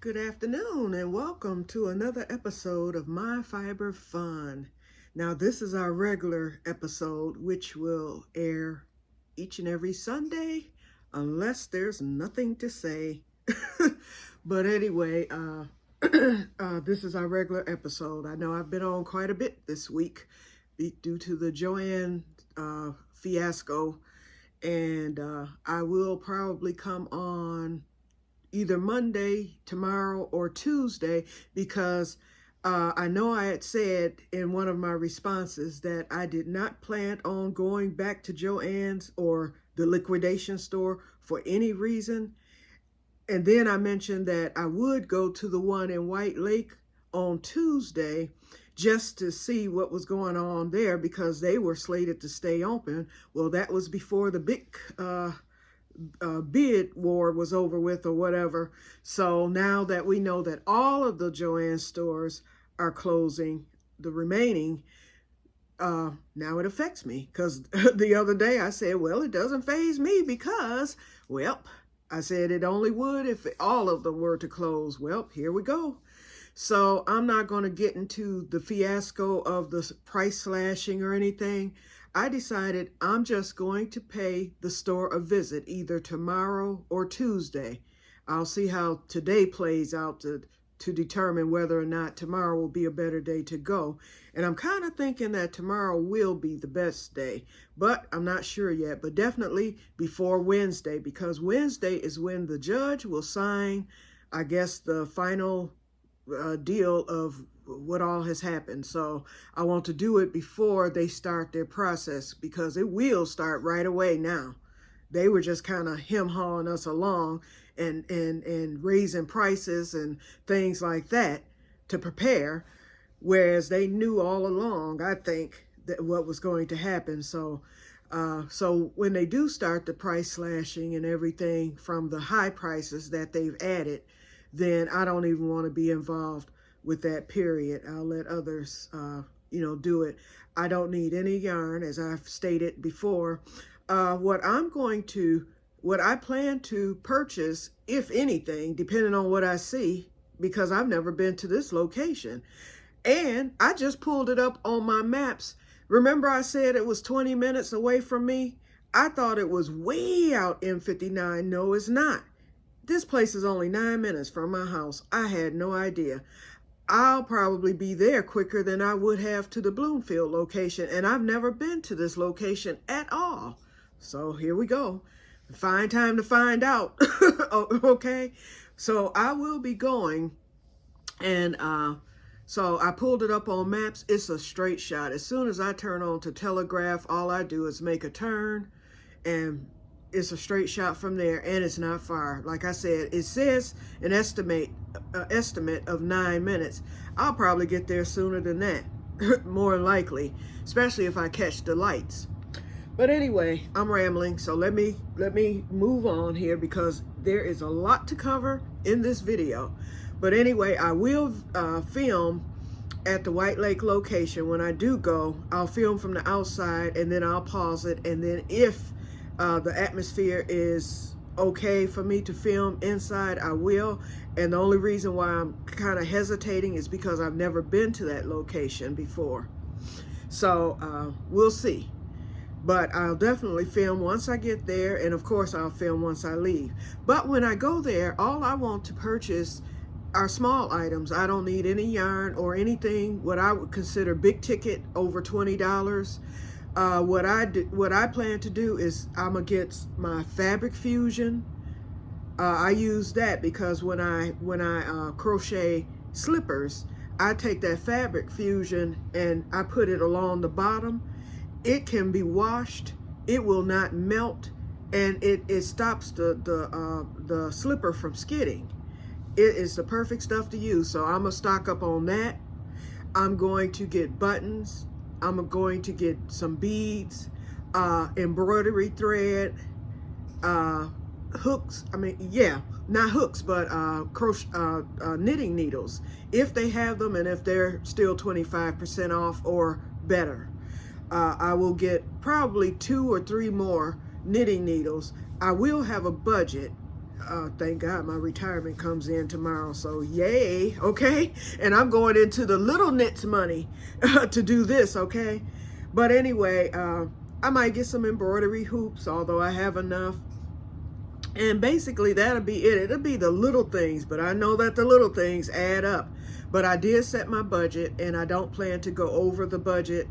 Good afternoon and welcome to another episode of My Fiber Fun. Now, this is our regular episode, which will air each and every Sunday unless there's nothing to say. But anyway, this is our regular episode. I know I've been on quite a bit this week due to the Joann fiasco, and I will probably come on either Monday, tomorrow, or Tuesday, because I know I had said in one of my responses that I did not plan on going back to Joann's or the liquidation store for any reason. And then I mentioned that I would go to the one in White Lake on Tuesday just to see what was going on there because they were slated to stay open. Well, that was before the big bid war was over with or whatever. So now that we know that all of the Joann stores are closing, the remaining, now it affects me because the other day I said, well, it doesn't faze me because, well, I said it only would if all of them were to close. Well, here we go. So I'm not going to get into the fiasco of the price slashing or anything. I decided I'm just going to pay the store a visit either tomorrow or Tuesday. I'll see how today plays out to determine whether or not tomorrow will be a better day to go. And I'm kind of thinking that tomorrow will be the best day, but I'm not sure yet. But definitely before Wednesday, because Wednesday is when the judge will sign, I guess, the final deal of what all has happened. So I want to do it before they start their process because it will start right away now. They were just kind of hem-hawing us along and raising prices and things like that to prepare, whereas they knew all along, I think, that what was going to happen. So when they do start the price slashing and everything from the high prices that they've added, then I don't even want to be involved with that, period. I'll let others, do it. I don't need any yarn, as I've stated before. What I plan to purchase, if anything, depending on what I see, because I've never been to this location. And I just pulled it up on my maps. Remember I said it was 20 minutes away from me? I thought it was way out in 59. No, it's not. This place is only 9 minutes from my house. I had no idea. I'll probably be there quicker than I would have to the Bloomfield location, and I've never been to this location at all. So here we go. Find time to find out. Okay? So I will be going, and so I pulled it up on maps. It's a straight shot. As soon as I turn on to Telegraph, all I do is make a turn, and it's a straight shot from there, and it's not far. Like I said, it says an estimate of 9 minutes. I'll probably get there sooner than that, more likely, especially if I catch the lights. But anyway, I'm rambling, so let me move on here because there is a lot to cover in this video. But anyway, I will film at the White Lake location. When I do go, I'll film from the outside, and then I'll pause it, and then if the atmosphere is okay for me to film inside, I will. And the only reason why I'm kind of hesitating is because I've never been to that location before. So we'll see. But I'll definitely film once I get there, and of course I'll film once I leave. But when I go there, all I want to purchase are small items. I don't need any yarn or anything what I would consider big ticket over $20. What I plan to do is I'm gonna get my fabric fusion. I use that because when I crochet slippers, I take that fabric fusion and I put it along the bottom. It can be washed. It will not melt, and it stops the slipper from skidding. It is the perfect stuff to use. So I'm gonna stock up on that. I'm going to get buttons. I'm going to get some beads, embroidery thread, hooks. Not hooks, but knitting needles, if they have them and if they're still 25% off or better. I will get probably 2 or 3 more knitting needles. I will have a budget Thank God my retirement comes in tomorrow, so yay, okay? And I'm going into the little knits money to do this, okay? But anyway, I might get some embroidery hoops, although I have enough. And basically that'll be it. It'll be the little things, but I know that the little things add up. But I did set my budget, and I don't plan to go over the budget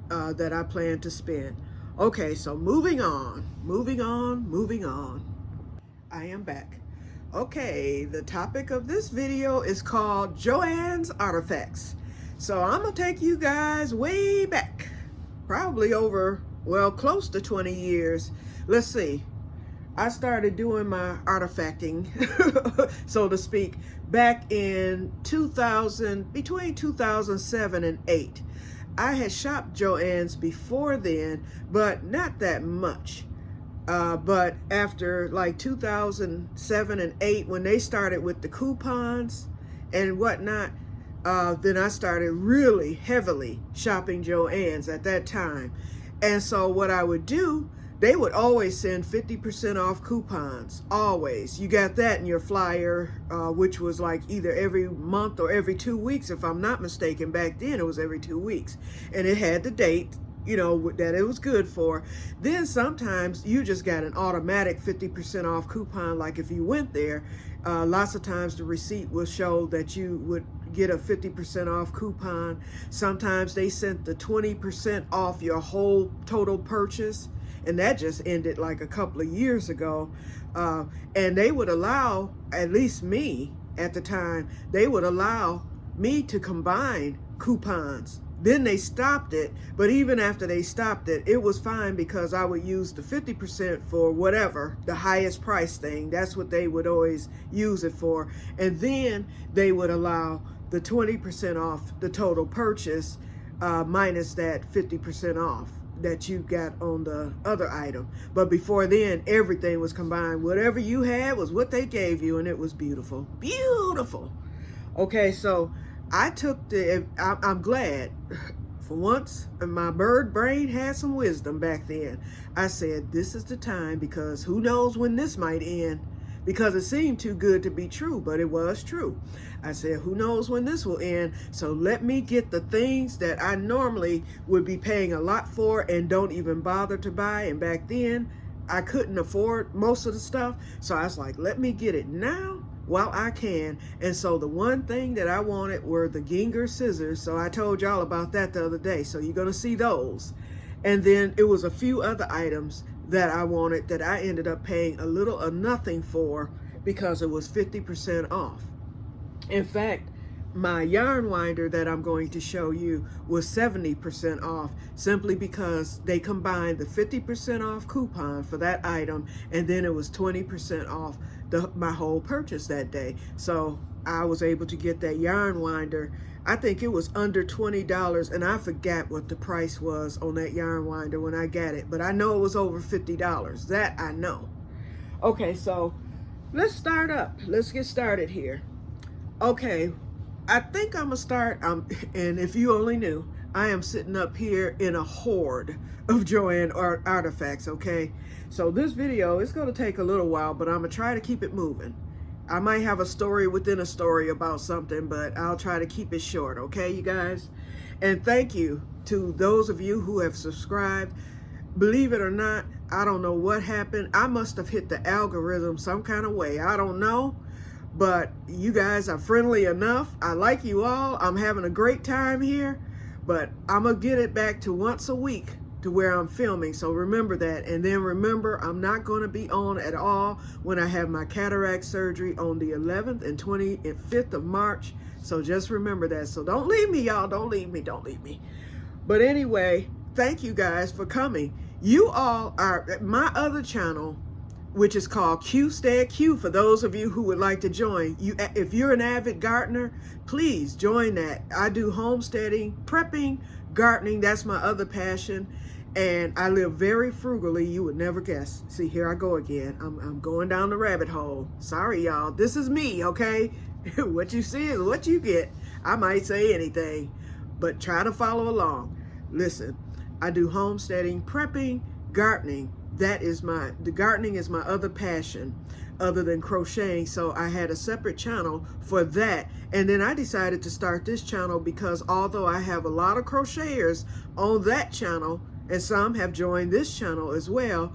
that I plan to spend. Okay, so moving on. I am back. Okay, the topic of this video is called Joann's Artifacts. So I'm gonna take you guys way back, probably over, well, close to 20 years. Let's see. I started doing my artifacting, so to speak, back in 2000, between 2007 and 8. I had shopped Joann's before then, but not that much. But after like 2007 and 8, when they started with the coupons and whatnot, then I started really heavily shopping Joann's at that time. And so what I would do, they would always send 50% off coupons, always. You got that in your flyer, which was like either every month or every 2 weeks, if I'm not mistaken. Back then it was every 2 weeks. And it had the date, you know, that it was good for. Then sometimes you just got an automatic 50% off coupon. Like if you went there, lots of times the receipt will show that you would get a 50% off coupon. Sometimes they sent the 20% off your whole total purchase. And that just ended like a couple of years ago. And they would allow, at least me at the time, they would allow me to combine coupons. Then they stopped it, but even after they stopped it, it was fine because I would use the 50% for whatever, the highest price thing. That's what they would always use it for. And then they would allow the 20% off the total purchase, minus that 50% off that you got on the other item. But before then, everything was combined. Whatever you had was what they gave you, and it was beautiful. Beautiful. Okay, so I took I'm glad for once my bird brain had some wisdom back then. I said, this is the time, because who knows when this might end, because it seemed too good to be true, but it was true. I said, who knows when this will end, so let me get the things that I normally would be paying a lot for and don't even bother to buy. And back then, I couldn't afford most of the stuff, so I was like, let me get it now while I can. And so the one thing that I wanted were the Ginger scissors, so I told y'all about that the other day, so you're gonna see those. And then it was a few other items that I wanted that I ended up paying a little or nothing for because it was 50% off. In fact, my yarn winder that I'm going to show you was 70% off, simply because they combined the 50% off coupon for that item, and then it was 20% off my whole purchase that day. So I was able to get that yarn winder. I think it was under $20, and I forgot what the price was on that yarn winder when I got it, but I know it was over $50. That I know. Okay, so let's start up. Let's get started here. Okay, I think I'm gonna start, and if you only knew, I am sitting up here in a hoard of Joann artifacts, okay? So this video is gonna take a little while, but I'm gonna try to keep it moving. I might have a story within a story about something, but I'll try to keep it short, okay, you guys? And thank you to those of you who have subscribed. Believe it or not, I don't know what happened. I must have hit the algorithm some kind of way. I don't know, but you guys are friendly enough. I like you all. I'm having a great time here, but I'm gonna get it back to once a week to where I'm filming, so remember that. And then remember, I'm not going to be on at all when I have my cataract surgery on the 11th and 25th of March, so just remember that. So don't leave me, y'all. Don't leave me. But anyway, thank you guys for coming. You all are at my other channel, which is called Q Stay at Q, for those of you who would like to join. If you're an avid gardener, please join that. I do homesteading, prepping, gardening. That's my other passion. And I live very frugally. You would never guess. See, here I go again. I'm going down the rabbit hole. Sorry, y'all. This is me, okay? What you see is what you get. I might say anything, but try to follow along. Listen, I do homesteading, prepping, gardening. The gardening is my other passion. other than crocheting. So I had a separate channel for that. And then I decided to start this channel because although I have a lot of crocheters on that channel, and some have joined this channel as well,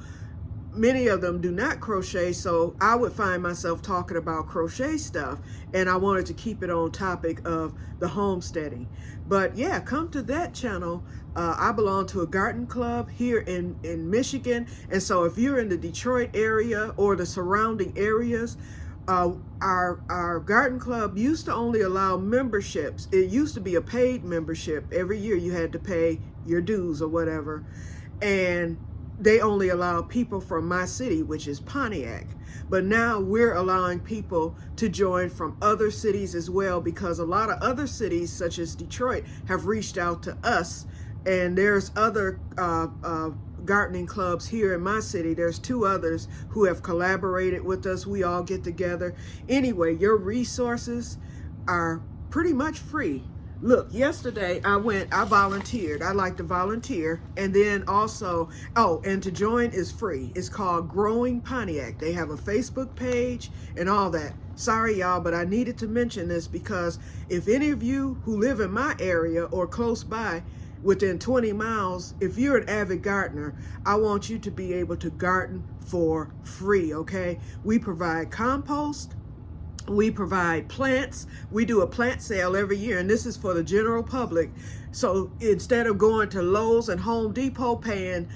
many of them do not crochet, so I would find myself talking about crochet stuff, and I wanted to keep it on topic of the homesteading. But yeah, come to that channel. I belong to a garden club here in Michigan, and so if you're in the Detroit area or the surrounding areas, our garden club used to only allow memberships. It used to be a paid membership. Every year you had to pay your dues or whatever, and they only allow people from my city, which is Pontiac. But now we're allowing people to join from other cities as well, because a lot of other cities, such as Detroit, have reached out to us. And there's other gardening clubs here in my city. There's 2 others who have collaborated with us. We all get together. Anyway, your resources are pretty much free. Look, yesterday I volunteered. I like to volunteer. And then also, and to join is free. It's called Growing Pontiac. They have a Facebook page and all that. Sorry, y'all, but I needed to mention this because if any of you who live in my area or close by, within 20 miles, if you're an avid gardener, I want you to be able to garden for free, okay? We provide compost. We provide plants. We do a plant sale every year, and this is for the general public. So instead of going to Lowe's and Home Depot paying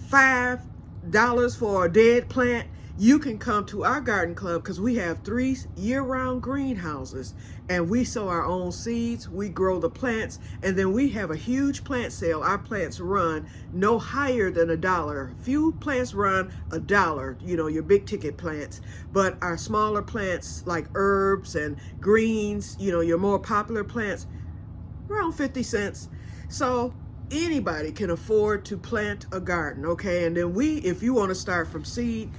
$5 for a dead plant, you can come to our garden club because we have 3 year-round greenhouses, and we sow our own seeds, we grow the plants, and then we have a huge plant sale. Our plants run no higher than $1. Few plants run $1, you know, your big ticket plants, but our smaller plants like herbs and greens, you know, your more popular plants, around 50 cents. So anybody can afford to plant a garden, okay? And then if you want to start from seed,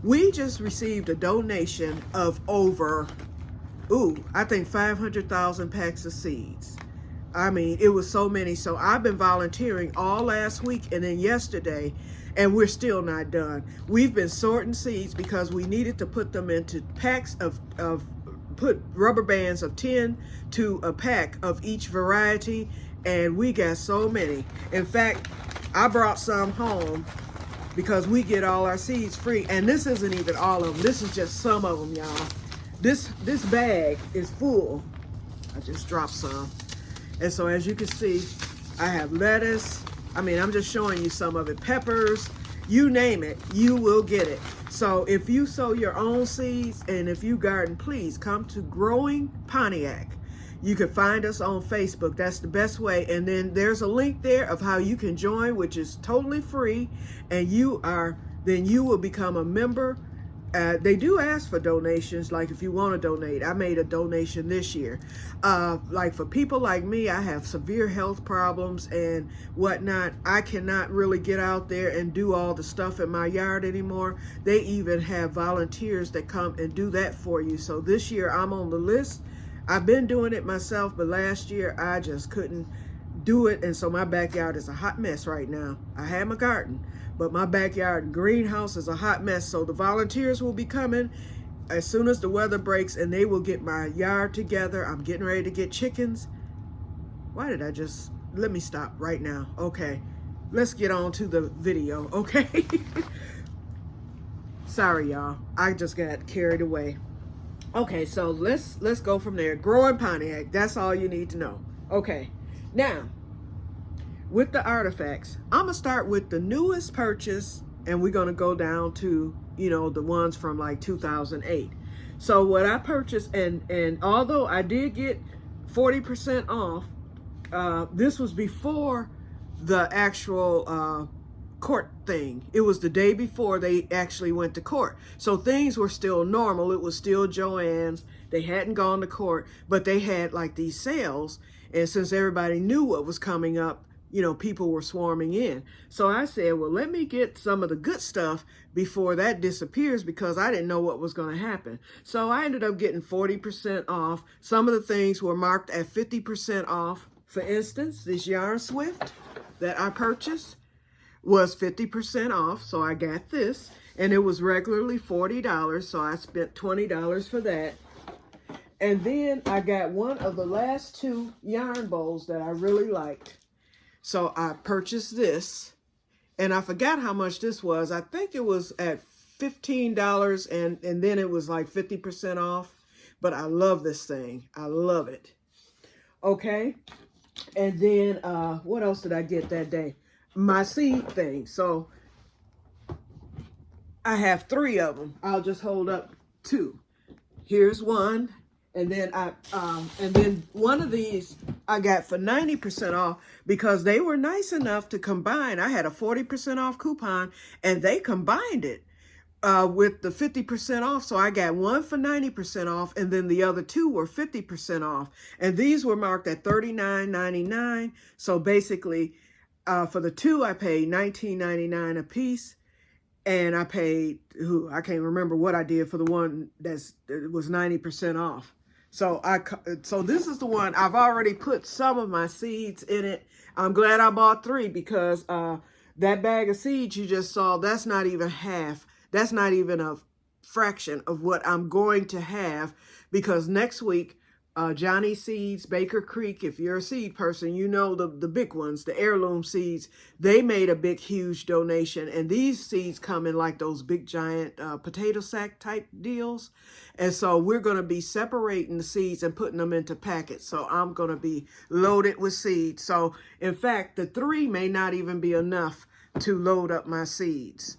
we just received a donation of over, I think 500,000 packs of seeds. I mean, it was so many. So I've been volunteering all last week and then yesterday, and we're still not done. We've been sorting seeds because we needed to put them into packs put rubber bands of 10 to a pack of each variety, and we got so many. In fact, I brought some home because we get all our seeds free. And this isn't even all of them. This is just some of them, y'all. This bag is full. I just dropped some. And so as you can see, I have lettuce. I mean, I'm just showing you some of it. Peppers, you name it, you will get it. So if you sow your own seeds and if you garden, please come to Growing Pontiac. You can find us on Facebook. That's the best way. And then there's a link there of how you can join, which is totally free. And then you will become a member. They do ask for donations, like if you want to donate. I made a donation this year. Like for people like me, I have severe health problems and whatnot. I cannot really get out there and do all the stuff in my yard anymore. They even have volunteers that come and do that for you. So this year I'm on the list. I've been doing it myself, but last year I just couldn't do it. And so my backyard is a hot mess right now. I have my garden, but my backyard greenhouse is a hot mess. So the volunteers will be coming as soon as the weather breaks, and they will get my yard together. I'm getting ready to get chickens. Let me stop right now. Okay, let's get on to the video, okay? Sorry, y'all. I just got carried away. Okay, so let's go from there. Growing Pontiac, that's all you need to know. Okay, now, with the artifacts, I'm going to start with the newest purchase, and we're going to go down to, you know, the ones from like 2008. So what I purchased, and although I did get 40% off, this was before the actual court thing. It was the day before they actually went to court. So things were still normal. It was still Joann's. They hadn't gone to court, but they had like these sales. And since everybody knew what was coming up, you know, people were swarming in. So I said, well, let me get some of the good stuff before that disappears, because I didn't know what was going to happen. So I ended up getting 40% off. Some of the things were marked at 50% off. For instance, this yarn swift that I purchased was 50% off, so I got this. and it was regularly $40, so I spent $20 for that. And then I got one of the last two yarn bowls that I really liked. So I purchased this, and I forgot how much this was. I think it was at $15, and then it was like 50% off. But I love this thing. I love it. Okay. And then what else did I get that day? My seed thing. So I have 3 of them. I'll just hold up 2. Here's one. And then one of these I got for 90% off because they were nice enough to combine. I had a 40% off coupon, and they combined it with the 50% off. So I got one for 90% off, and then the other 2 were 50% off. And these were marked at $39.99. So basically, for the 2, I paid $19.99 a piece. And I paid, I can't remember what I did for the one that was 90% off. So this is the one. I've already put some of my seeds in it. I'm glad I bought 3 because that bag of seeds you just saw, that's not even half. That's not even a fraction of what I'm going to have, because next week, Johnny Seeds, Baker Creek, if you're a seed person, you know the big ones, the heirloom seeds, they made a big, huge donation. And these seeds come in like those big, giant potato sack type deals. And so we're going to be separating the seeds and putting them into packets. So I'm going to be loaded with seeds. So in fact, the 3 may not even be enough to load up my seeds.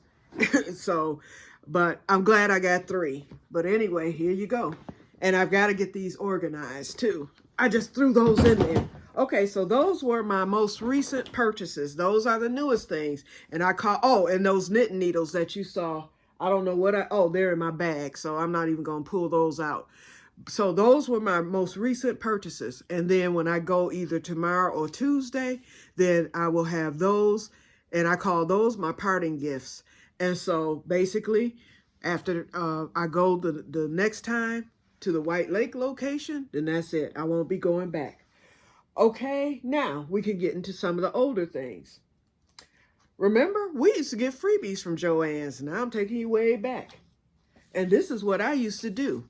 So, but I'm glad I got 3. But anyway, here you go. And I've got to get these organized too. I just threw those in there. Okay, so those were my most recent purchases. Those are the newest things. And and those knitting needles that you saw. I don't know what they're in my bag. So I'm not even going to pull those out. So those were my most recent purchases. And then when I go either tomorrow or Tuesday, then I will have those. And I call those my parting gifts. And so basically, after I go the next time to the White Lake location, then that's it. I won't be going back. Okay, now we can get into some of the older things. Remember, we used to get freebies from Joann's. Now I'm taking you way back. And this is what I used to do.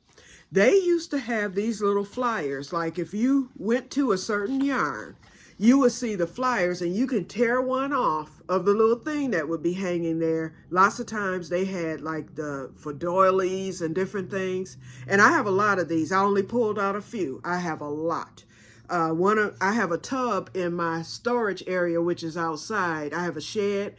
They used to have these little flyers. Like if you went to a certain yarn, you would see the flyers, and you can tear one off of the little thing that would be hanging there. Lots of times they had like for doilies and different things. And I have a lot of these. I only pulled out a few. I have a lot. I have a tub in my storage area, which is outside. I have a shed.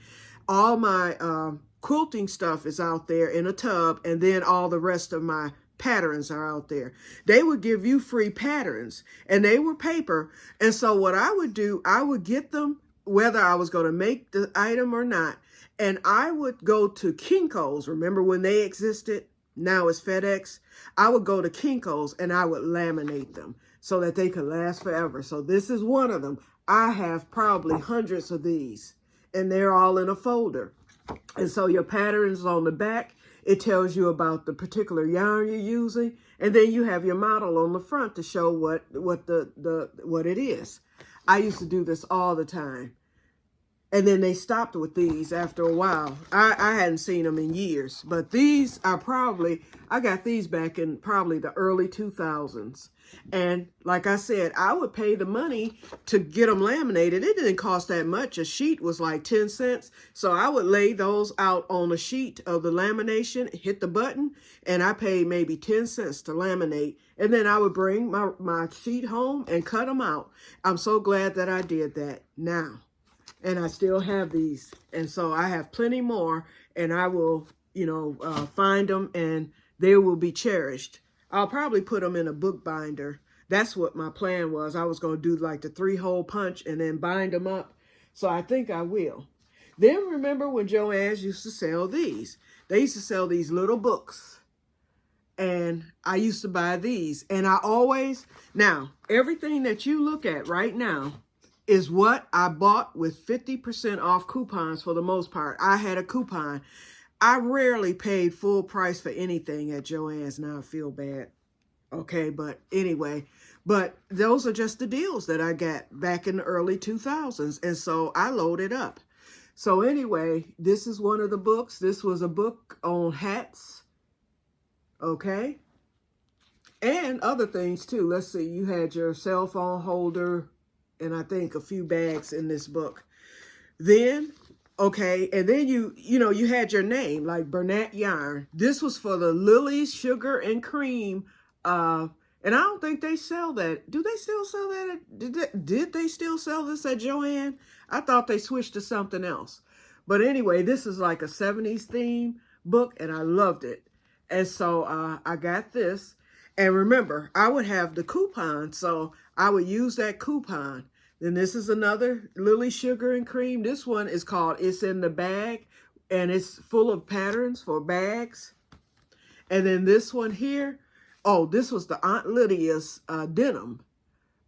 All my quilting stuff is out there in a tub, and then all the rest of my patterns are out there. They would give you free patterns, and they were paper. And so what I would do, I would get them whether I was going to make the item or not. And I would go to Kinko's. Remember when they existed? Now it's FedEx. I would go to Kinko's and I would laminate them so that they could last forever. So this is one of them. I have probably hundreds of these, and they're all in a folder. And so your pattern is on the back. It tells you about the particular yarn you're using, and then you have your model on the front to show what it is. I used to do this all the time. And then they stopped with these after a while. I hadn't seen them in years, but these are I got these back in probably the early 2000s. And like I said, I would pay the money to get them laminated. It didn't cost that much. A sheet was like 10 cents. So I would lay those out on a sheet of the lamination, hit the button, and I paid maybe 10 cents to laminate. And then I would bring my sheet home and cut them out. I'm so glad that I did that now. And I still have these. And so I have plenty more, and I will, find them, and they will be cherished. I'll probably put them in a book binder. That's what my plan was. I was going to do like the 3-hole punch and then bind them up. So I think I will. Then remember when Joann's used to sell these. They used to sell these little books. And I used to buy these. And now, everything that you look at right now is what I bought with 50% off coupons for the most part. I had a coupon. I rarely paid full price for anything at Joann's. Now I feel bad. Okay, but anyway. But those are just the deals that I got back in the early 2000s. And so I loaded up. So anyway, this is one of the books. This was a book on hats, okay? And other things too. Let's see, you had your cell phone holder and I think a few bags in this book. Then, okay, and then you had your name, like Bernat Yarn. This was for the Lily's Sugar and Cream, and I don't think they sell that. Do they still sell that? Did they still sell this at Joann? I thought they switched to something else. But anyway, this is like a 70s theme book, and I loved it. And so I got this. And remember, I would have the coupon, so I would use that coupon. Then this is another Lily Sugar and Cream. This one is called It's in the Bag, and it's full of patterns for bags. And then this one here, oh, this was the Aunt Lydia's denim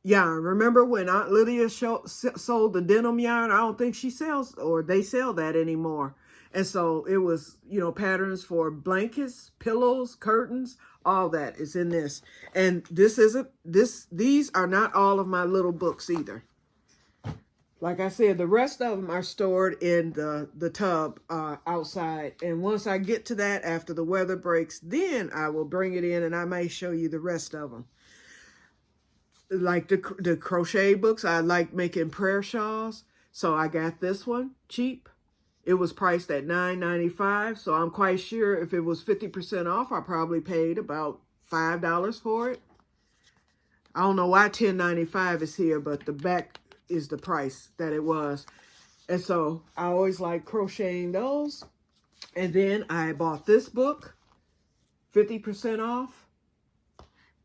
yarn. Remember when Aunt Lydia sold the denim yarn? I don't think she sells, or they sell that anymore. And so it was, patterns for blankets, pillows, curtains, all that is in this. And these are not all of my little books either. Like I said, the rest of them are stored in the tub outside. And once I get to that, after the weather breaks, then I will bring it in and I may show you the rest of them. Like the crochet books, I like making prayer shawls. So I got this one cheap. It was priced at $9.95. So I'm quite sure if it was 50% off, I probably paid about $5 for it. I don't know why $10.95 is here, but the back is the price that it was. And so I always like crocheting those. And then I bought this book, 50% off.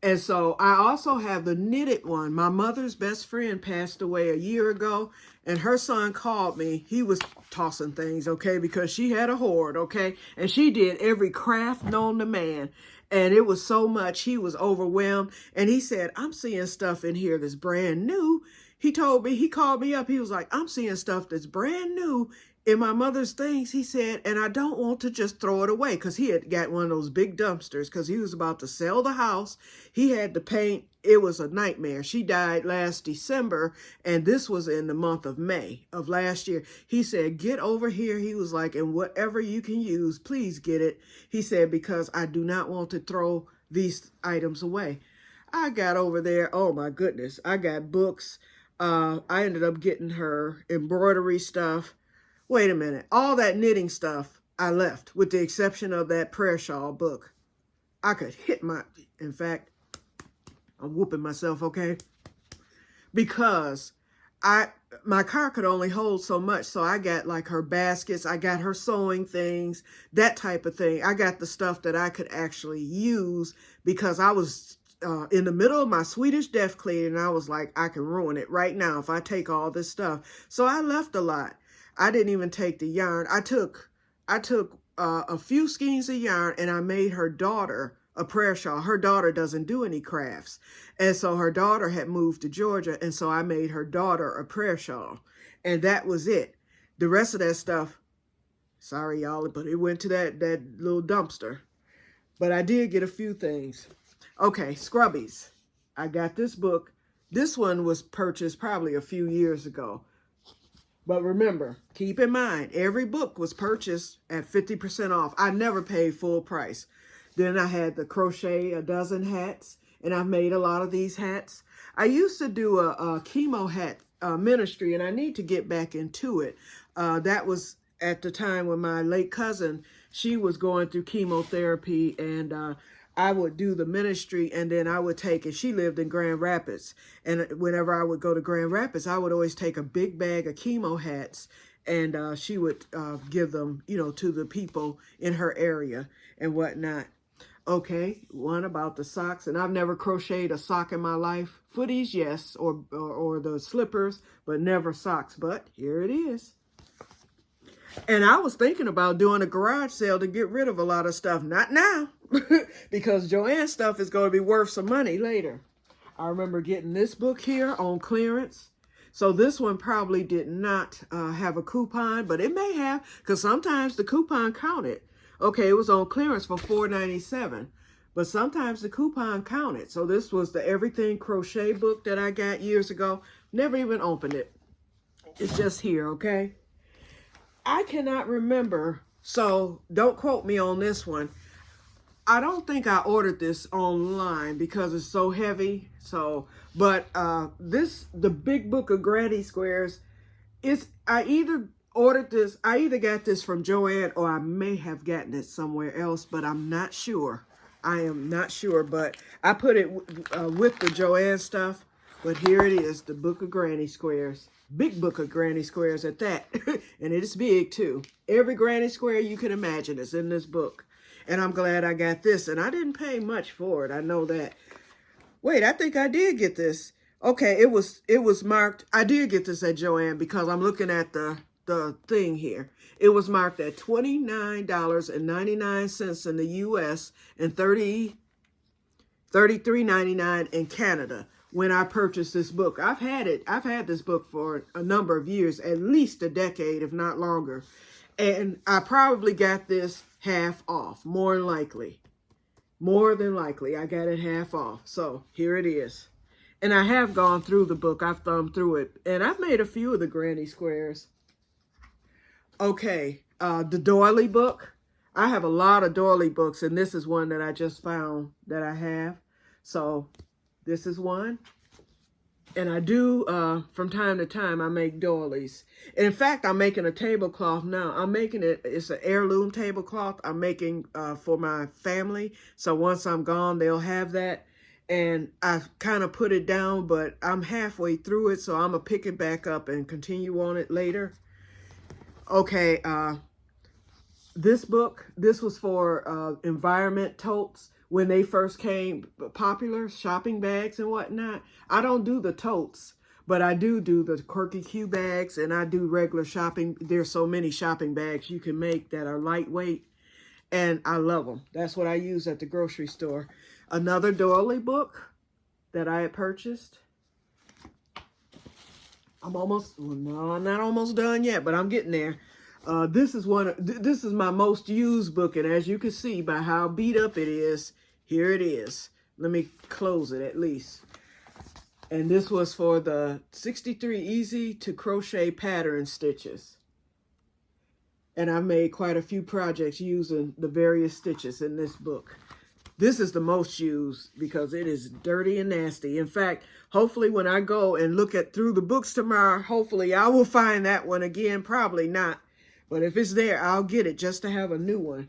And so I also have the knitted one. My mother's best friend passed away a year ago, and her son called me. He was tossing things, okay, because she had a hoard, okay, and she did every craft known to man. And it was so much, he was overwhelmed. And he said, I'm seeing stuff in here that's brand new. He called me up. He was like, I'm seeing stuff that's brand new in my mother's things. He said, and I don't want to just throw it away, because he had got one of those big dumpsters because he was about to sell the house. He had to paint. It was a nightmare. She died last December, and this was in the month of May of last year. He said, get over here. He was like, and whatever you can use, please get it. He said, because I do not want to throw these items away. I got over there. Oh my goodness. I got books. I ended up getting her embroidery stuff. Wait a minute. All that knitting stuff I left, with the exception of that prayer shawl book. I could in fact, I'm whooping myself, okay? Because my car could only hold so much. So I got like her baskets. I got her sewing things, that type of thing. I got the stuff that I could actually use because I was in the middle of my Swedish death cleaning. And I was like, I can ruin it right now if I take all this stuff. So I left a lot. I didn't even take the yarn. I took a few skeins of yarn and I made her daughter a prayer shawl. Her daughter doesn't do any crafts. And so her daughter had moved to Georgia. And so I made her daughter a prayer shawl. And that was it. The rest of that stuff, sorry y'all, but it went to that little dumpster. But I did get a few things. Okay, Scrubbies. I got this book. This one was purchased probably a few years ago. But remember, keep in mind, every book was purchased at 50% off. I never paid full price. Then I had the crochet a dozen hats, and I've made a lot of these hats. I used to do a chemo hat ministry, and I need to get back into it. That was at the time when my late cousin, she was going through chemotherapy, and I would do the ministry, and then I would take it. She lived in Grand Rapids, and whenever I would go to Grand Rapids, I would always take a big bag of chemo hats, and she would give them, to the people in her area and whatnot. Okay, one about the socks, and I've never crocheted a sock in my life. Footies, yes, or the slippers, but never socks. But here it is. And I was thinking about doing a garage sale to get rid of a lot of stuff. Not now, because Joann's stuff is going to be worth some money later. I remember getting this book here on clearance. So this one probably did not have a coupon, but it may have, because sometimes the coupon counted. Okay, it was on clearance for $4.97, but sometimes the coupon counted. So this was the Everything Crochet book that I got years ago. Never even opened it. It's just here, okay? I cannot remember, so don't quote me on this one. I don't think I ordered this online because it's so heavy. So, but the Big Book of Granny Squares is, I either got this from Joann or I may have gotten it somewhere else, but I'm not sure. I am not sure, but I put it with the Joann stuff. But here it is, the Book of Granny Squares. Big Book of Granny Squares at that. And it is big too. Every granny square you can imagine is in this book. And I'm glad I got this. And I didn't pay much for it. I know that. Wait, I think I did get this. Okay, it was marked. I did get this at Joann because I'm looking at the thing here. It was marked at $29.99 in the US and $33.99 in Canada when I purchased this book. I've had this book for a number of years, at least a decade, if not longer. And I probably got this half off, more than likely. More than likely, I got it half off. So here it is. And I have gone through the book. I've thumbed through it. And I've made a few of the granny squares. Okay, the doily book. I have a lot of doily books, and this is one that I just found that I have. So this is one. And I do, from time to time, I make doilies. In fact, I'm making a tablecloth now. I'm making it, it's an heirloom tablecloth I'm making for my family. So once I'm gone, they'll have that. And I've kind of put it down, but I'm halfway through it, so I'm going to pick it back up and continue on it later. Okay, this book, this was for environment totes. When they first came popular, shopping bags and whatnot. I don't do the totes, but I do the quirky Q bags, and I do regular shopping. There's so many shopping bags you can make that are lightweight, and I love them. That's what I use at the grocery store. Another doily book that I had purchased. I'm almost, well, no, I'm not almost done yet, but I'm getting there. This is my most used book, and as you can see by how beat up it is, here it is. Let me close it at least. And this was for the 63 easy to crochet pattern stitches. And I made quite a few projects using the various stitches in this book. This is the most used because it is dirty and nasty. In fact, hopefully when I go and look through the books tomorrow, hopefully I will find that one again. Probably not. But if it's there, I'll get it just to have a new one.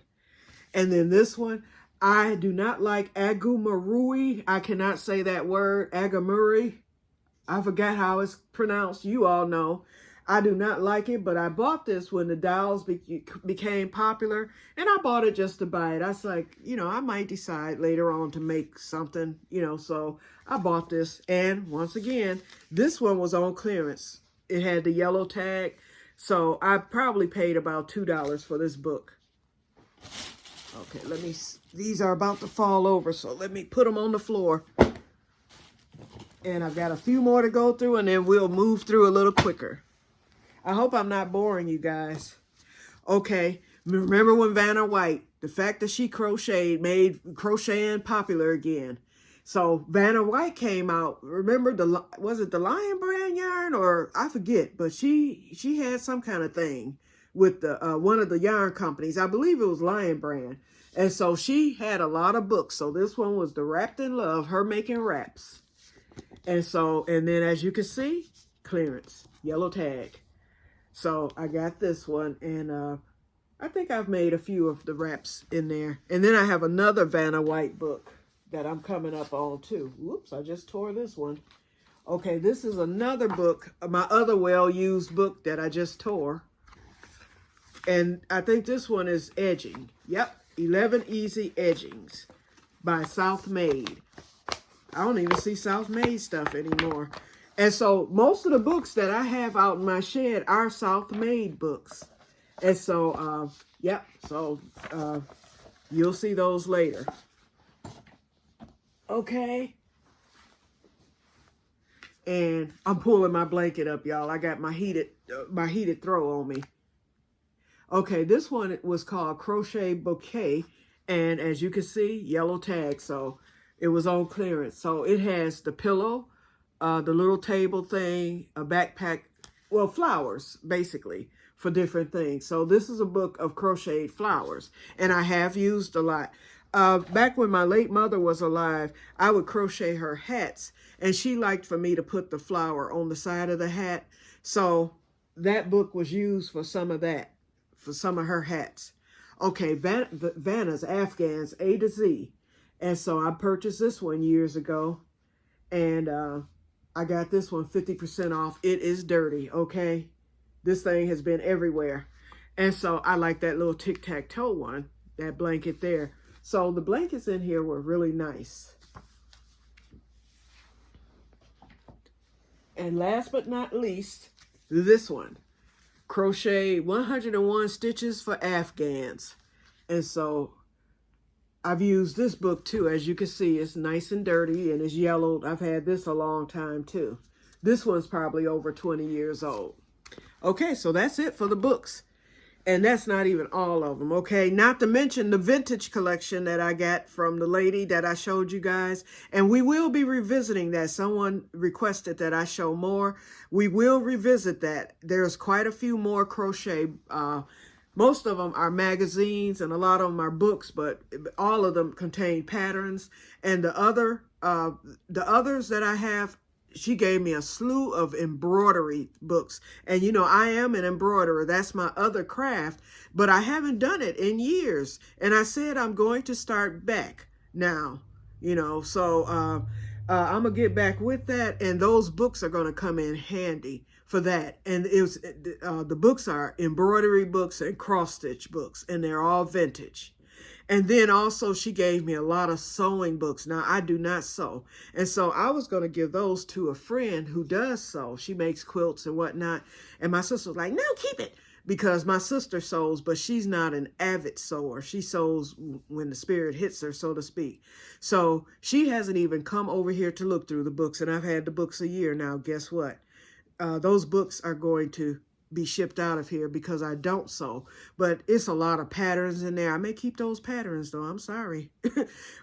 And then this one, I do not like agumurui. I cannot say that word, agumuri. I forgot how it's pronounced. You all know. I do not like it, but I bought this when the dolls became popular, and I bought it just to buy it. I was like, I might decide later on to make something, so I bought this. And once again, this one was on clearance. It had the yellow tag, so I probably paid about $2 for this book. Okay, these are about to fall over, so let me put them on the floor. And I've got a few more to go through, and then we'll move through a little quicker. I hope I'm not boring you guys. Okay, remember when Vanna White, the fact that she crocheted made crocheting popular again. So Vanna White came out, remember, was it the Lion Brand yarn, or I forget, but she had some kind of thing with the one of the yarn companies. I believe it was Lion Brand. And so she had a lot of books. So this one was the Wrapped in Love, her making wraps. And then as you can see, clearance, yellow tag. So I got this one, and I think I've made a few of the wraps in there. And then I have another Vanna White book that I'm coming up on too. Whoops, I just tore this one. Okay, this is another book, my other well-used book that I just tore. And I think this one is edging. Yep, 11 Easy Edgings by South Made. I don't even see South Made stuff anymore. And so most of the books that I have out in my shed are South Made books. And so, you'll see those later. Okay. And I'm pulling my blanket up, y'all. I got my heated throw on me. Okay, this one was called Crochet Bouquet. And as you can see, yellow tag. So it was on clearance. So it has the pillow, the little table thing, a backpack, well, flowers, basically. for different things. So this is a book of crocheted flowers, and I have used a lot. Back when my late mother was alive, I would crochet her hats, and she liked for me to put the flower on the side of the hat. So that book was used for some of that, for some of her hats. Okay, Vanna's Afghans A to Z. And so I purchased this one years ago, and I got this one 50% off. It is dirty, okay? This thing has been everywhere. And so I like that little tic-tac-toe one, that blanket there. So the blankets in here were really nice. And last but not least, this one. Crochet 101 Stitches for Afghans. And so I've used this book too. As you can see, it's nice and dirty and it's yellowed. I've had this a long time too. This one's probably over 20 years old. Okay, so that's it for the books. And that's not even all of them, okay? Not to mention the vintage collection that I got from the lady that I showed you guys. And we will be revisiting that. Someone requested that I show more. We will revisit that. There's quite a few more crochet. Most of them are magazines and a lot of them are books, but all of them contain patterns. And the others that I have, she gave me a slew of embroidery books. And, you know, I am an embroiderer. That's my other craft. But I haven't done it in years. And I said I'm going to start back now, you know. So I'm going to get back with that. And those books are going to come in handy for that. And it was, the books are embroidery books and cross-stitch books. And they're all vintage. And then also she gave me a lot of sewing books. Now, I do not sew. And so I was going to give those to a friend who does sew. She makes quilts and whatnot. And my sister was like, no, keep it. Because my sister sews, but she's not an avid sewer. She sews when the spirit hits her, so to speak. So she hasn't even come over here to look through the books. And I've had the books a year now. Guess what? Those books are going to be shipped out of here because I don't sew, but it's a lot of patterns in there. I may keep those patterns though, I'm sorry.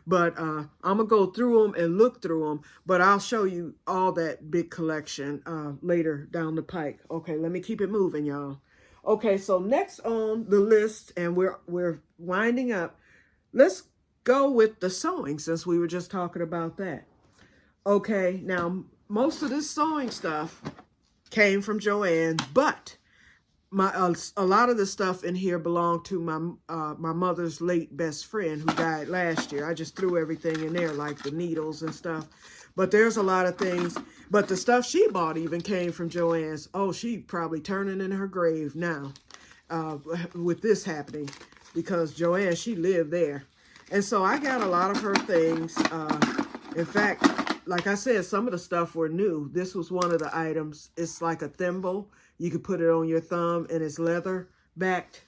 But I'm gonna go through them and look through them, but I'll show you all that big collection later down the pike. Okay, let me keep it moving, y'all. Okay, so next on the list, and we're winding up, let's go with the sewing since we were just talking about that. Okay, now most of this sewing stuff came from Joann, but a lot of the stuff in here belonged to my mother's late best friend who died last year. I just threw everything in there, like the needles and stuff. But there's a lot of things. But the stuff she bought even came from Joann's. Oh, she probably turning in her grave now with this happening because Joann, she lived there. And so I got a lot of her things. In fact, like I said, some of the stuff were new. This was one of the items. It's like a thimble. You could put it on your thumb and it's leather backed.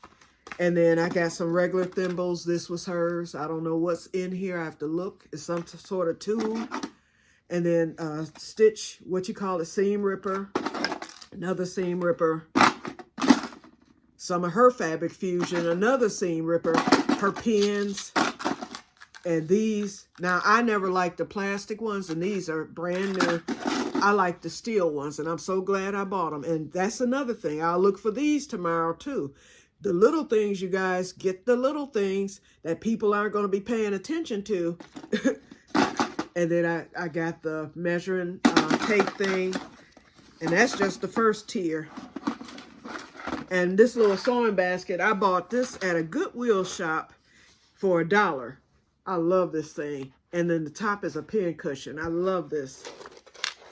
And then I got some regular thimbles. This was hers. I don't know what's in here. I have to look. It's some sort of tool. And then stitch, what you call it, seam ripper. Another seam ripper. Some of her fabric fusion. Another seam ripper. Her pins. And these, now I never liked the plastic ones, and these are brand new. I like the steel ones, and I'm so glad I bought them. And that's another thing. I'll look for these tomorrow, too. The little things, you guys, get the little things that people aren't going to be paying attention to. And then I got the measuring tape thing, and that's just the first tier. And this little sewing basket, I bought this at a Goodwill shop for $1. I love this thing. And then the top is a pin cushion. I love this.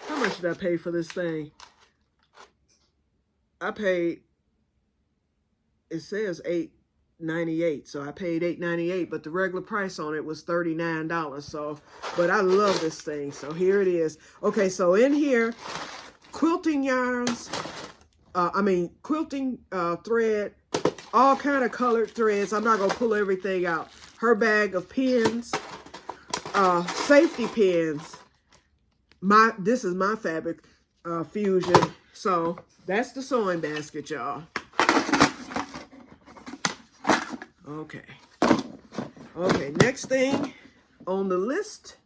How much did I pay for this thing? I paid, it says $8.98. So I paid $8.98, but the regular price on it was $39. So, but I love this thing. So here it is. Okay, so in here, quilting yarns, quilting thread, all kind of colored threads. I'm not going to pull everything out. Her bag of pins, safety pins. This is my fabric fusion. So that's the sewing basket, y'all. Okay. Okay, next thing on the list.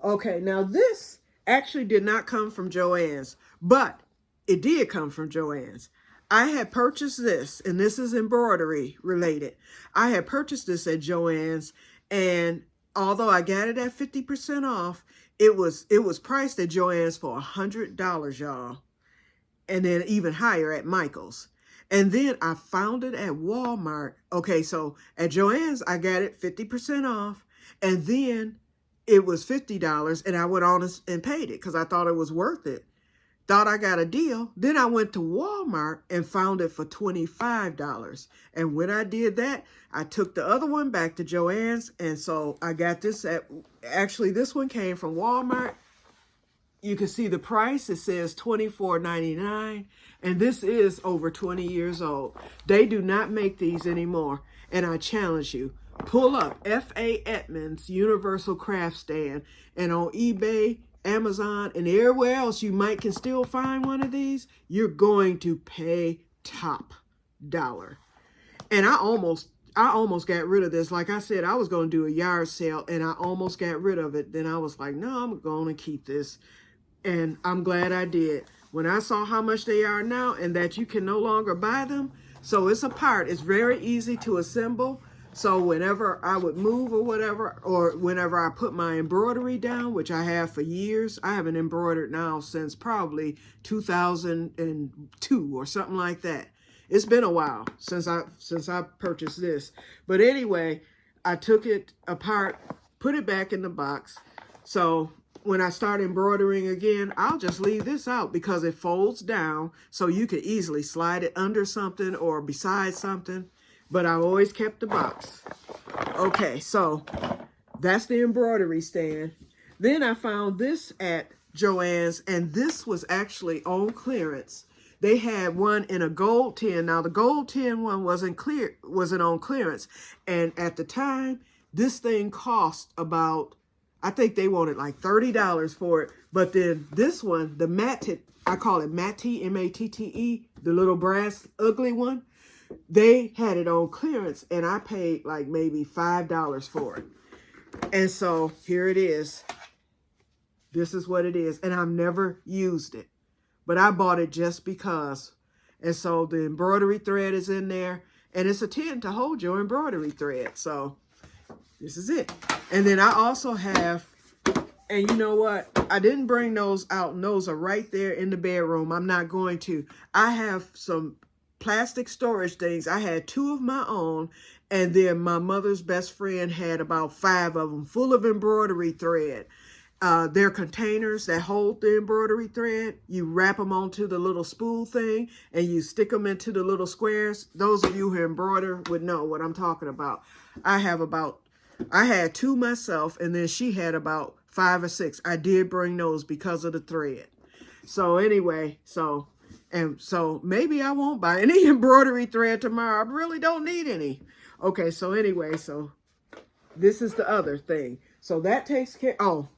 Okay, now this actually did not come from Joann's, but it did come from Joann's. I had purchased this, and this is embroidery related. I had purchased this at Joann's, and although I got it at 50% off, it was priced at Joann's for $100, y'all. And then even higher at Michael's. And then I found it at Walmart. Okay, so at Joann's, I got it 50% off. And then it was $50, and I went on and paid it because I thought it was worth it. Thought I got a deal. Then I went to Walmart and found it for $25. And when I did that, I took the other one back to Joann's. And so I got this actually this one came from Walmart. You can see the price. It says $24.99. And this is over 20 years old. They do not make these anymore. And I challenge you, pull up F.A. Edmonds Universal Craft Stand, and on eBay, Amazon, and everywhere else you can still find one of these, you're going to pay top dollar. And I almost got rid of this. Like I said, I was going to do a yard sale, and I almost got rid of it. Then I was like, no, I'm going to keep this. And I'm glad I did. When I saw how much they are now and that you can no longer buy them, so it's a part. It's very easy to assemble. So whenever I would move or whatever, or whenever I put my embroidery down, which I have for years, I haven't embroidered now since probably 2002 or something like that. It's been a while since I purchased this. But anyway, I took it apart, put it back in the box. So when I start embroidering again, I'll just leave this out because it folds down, so you could easily slide it under something or beside something. But I always kept the box. Okay, so that's the embroidery stand. Then I found this at Joann's, and this was actually on clearance. They had one in a gold tin. Now the gold tin one wasn't on clearance, and at the time, this thing cost about, I think they wanted like $30 for it. But then this one, the matte, I call it matte, M-A-T-T-E, the little brass ugly one. They had it on clearance, and I paid like maybe $5 for it. And so here it is. This is what it is. And I've never used it, but I bought it just because. And so the embroidery thread is in there, and it's a tin to hold your embroidery thread. So this is it. And then I also have, and you know what? I didn't bring those out, and those are right there in the bedroom. I'm not going to. I have some plastic storage things. I had 2 of my own, and then my mother's best friend had about 5 of them full of embroidery thread. They're containers that hold the embroidery thread. You wrap them onto the little spool thing, and you stick them into the little squares. Those of you who embroider would know what I'm talking about. I had 2 myself, and then she had about 5 or 6. I did bring those because of the thread. So anyway, so maybe I won't buy any embroidery thread tomorrow. I really don't need any. Okay, so anyway, so this is the other thing. So that takes care. Oh,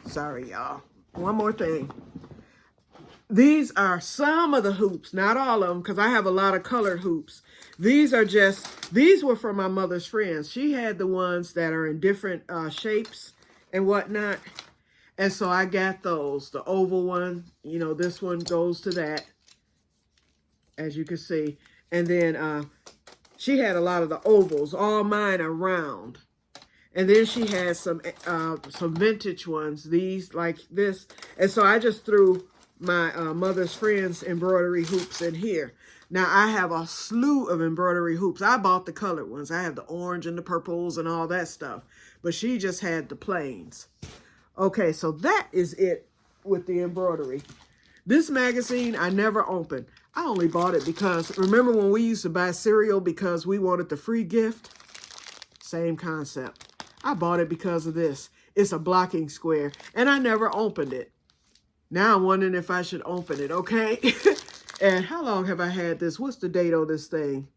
sorry, y'all. One more thing. These are some of the hoops, not all of them, because I have a lot of colored hoops. These were from my mother's friends. She had the ones that are in different shapes and whatnot. And so I got those. The oval one, you know, this one goes to that, as you can see. And then she had a lot of the ovals. All mine are round. And then she has some vintage ones, these like this. And so I just threw my mother's friends embroidery hoops in here. Now I have a slew of embroidery hoops. I bought the colored ones. I have the orange and the purples and all that stuff. But she just had the plains. Okay, so that is it with the embroidery. This magazine I never opened. I only bought it because, remember when we used to buy cereal because we wanted the free gift? Same concept. I bought it because of this. It's a blocking square, and I never opened it. Now I'm wondering if I should open it, okay? And how long have I had this? What's the date on this thing?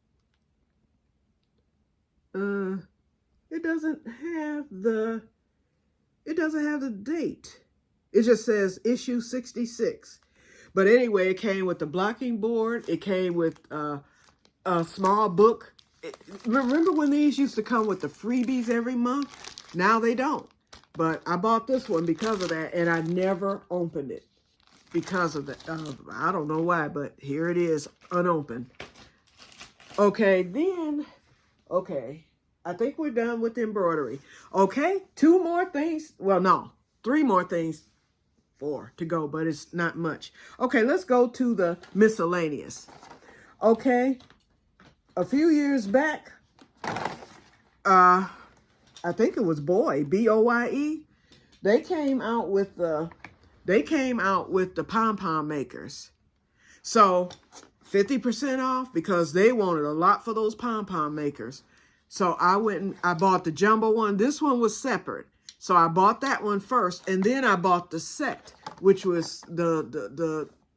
It doesn't have the date. It just says issue 66. But anyway, it came with the blocking board. It came with a small book. Remember when these used to come with the freebies every month? Now they don't. But I bought this one because of that, and I never opened it. because of the, I don't know why, but here it is, unopened. Okay, then, okay, I think we're done with the embroidery. Okay, 2 more things. Well, no, 3 more things, 4 to go, but it's not much. Okay, let's go to the miscellaneous. Okay, a few years back, I think it was Boye, they came out with the pom-pom makers. So 50% off because they wanted a lot for those pom-pom makers. So I went and I bought the jumbo one. This one was separate. So I bought that one first, and then I bought the set, which was